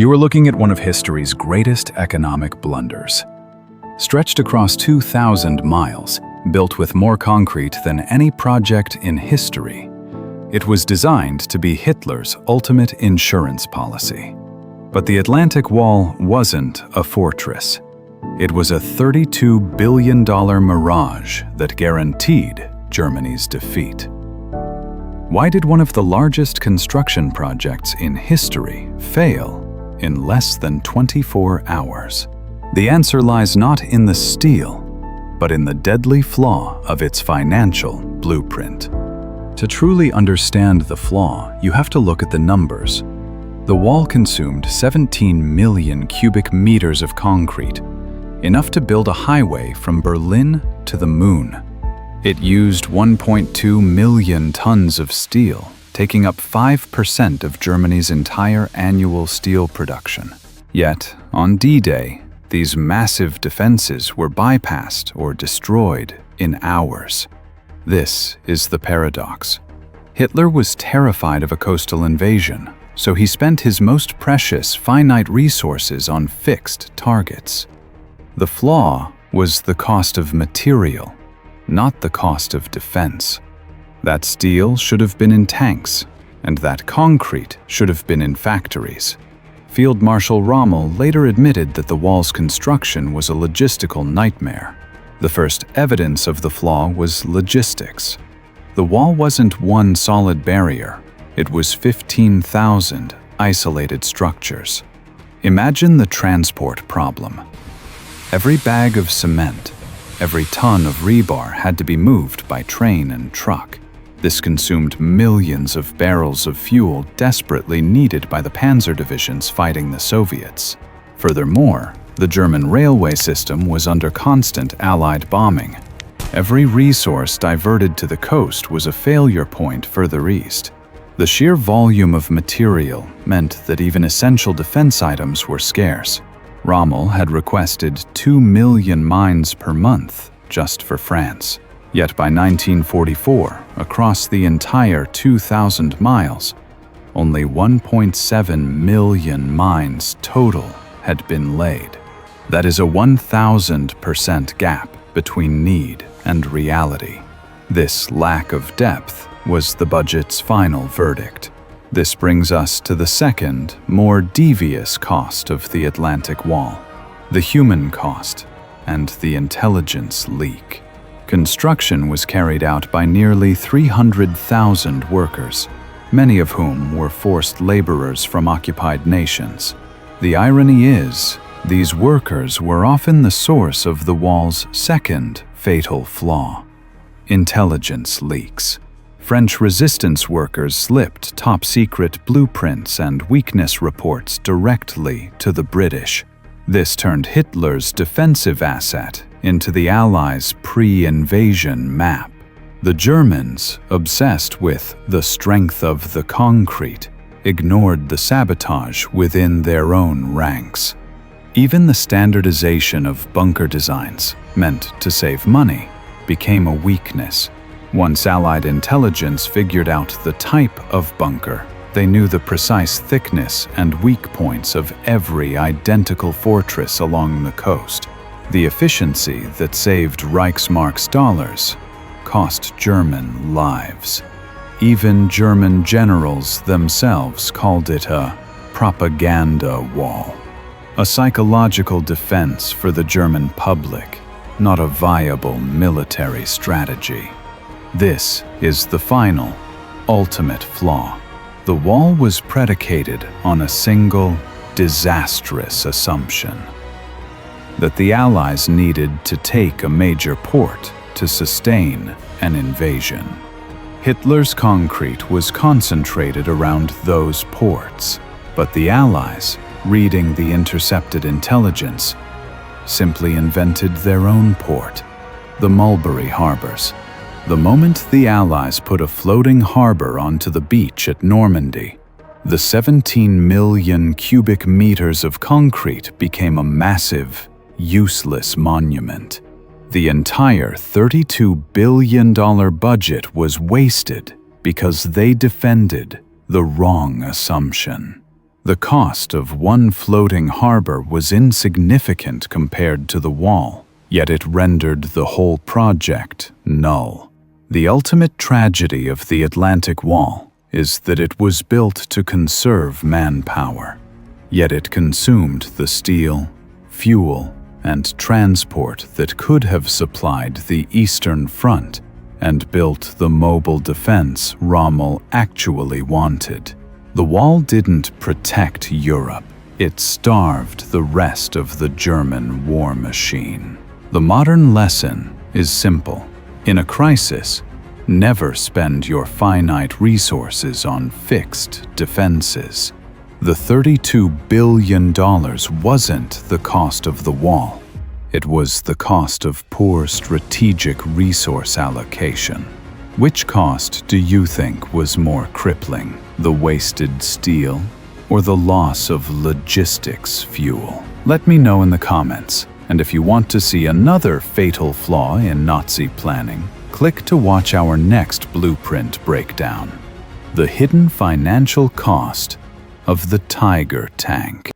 You are looking at one of history's greatest economic blunders. Stretched across 2,000 miles, built with more concrete than any project in history, it was designed to be Hitler's ultimate insurance policy. But the Atlantic Wall wasn't a fortress. It was a $32 billion mirage that guaranteed Germany's defeat. Why did one of the largest construction projects in history fail in less than 24 hours? The answer lies not in the steel, but in the deadly flaw of its financial blueprint. To truly understand the flaw, you have to look at the numbers. The wall consumed 17 million cubic meters of concrete, enough to build a highway from Berlin to the moon. It used 1.2 million tons of steel, taking up 5% of Germany's entire annual steel production. Yet, on D-Day, these massive defenses were bypassed or destroyed in hours. This is the paradox. Hitler was terrified of a coastal invasion, so he spent his most precious, finite resources on fixed targets. The flaw was the cost of material, not the cost of defense. That steel should have been in tanks, and that concrete should have been in factories. Field Marshal Rommel later admitted that the wall's construction was a logistical nightmare. The first evidence of the flaw was logistics. The wall wasn't one solid barrier. It was 15,000 isolated structures. Imagine the transport problem. Every bag of cement, every ton of rebar had to be moved by train and truck. This consumed millions of barrels of fuel desperately needed by the panzer divisions fighting the Soviets. Furthermore, the German railway system was under constant Allied bombing. Every resource diverted to the coast was a failure point further east. The sheer volume of material meant that even essential defense items were scarce. Rommel had requested 2 million mines per month just for France. Yet by 1944, across the entire 2,000 miles, only 1.7 million mines total had been laid. That is a 1,000% gap between need and reality. This lack of depth was the budget's final verdict. This brings us to the second, more devious cost of the Atlantic Wall: the human cost and the intelligence leak. Construction was carried out by nearly 300,000 workers, many of whom were forced laborers from occupied nations. The irony is, these workers were often the source of the wall's second fatal flaw: intelligence leaks. French resistance workers slipped top-secret blueprints and weakness reports directly to the British. This turned Hitler's defensive asset into the Allies' pre-invasion map. The Germans, obsessed with the strength of the concrete, ignored the sabotage within their own ranks. Even the standardization of bunker designs, meant to save money, became a weakness. Once Allied intelligence figured out the type of bunker, they knew the precise thickness and weak points of every identical fortress along the coast. The efficiency that saved Reichsmark's dollars cost German lives. Even German generals themselves called it a propaganda wall, a psychological defense for the German public, not a viable military strategy. This is the final, ultimate flaw. The wall was predicated on a single, disastrous assumption: that the Allies needed to take a major port to sustain an invasion. Hitler's concrete was concentrated around those ports, but the Allies, reading the intercepted intelligence, simply invented their own port, the Mulberry Harbors. The moment the Allies put a floating harbor onto the beach at Normandy, the 17 million cubic meters of concrete became a massive, useless monument. The entire $32 billion budget was wasted because they defended the wrong assumption. The cost of one floating harbor was insignificant compared to the wall, yet it rendered the whole project null. The ultimate tragedy of the Atlantic Wall is that it was built to conserve manpower, yet it consumed the steel, fuel, and transport that could have supplied the Eastern Front and built the mobile defense Rommel actually wanted. The wall didn't protect Europe, it starved the rest of the German war machine. The modern lesson is simple. In a crisis, never spend your finite resources on fixed defenses. The $32 billion wasn't the cost of the wall. It was the cost of poor strategic resource allocation. Which cost do you think was more crippling? The wasted steel or the loss of logistics fuel? Let me know in the comments. And if you want to see another fatal flaw in Nazi planning, click to watch our next blueprint breakdown: the hidden financial cost of the Tiger tank.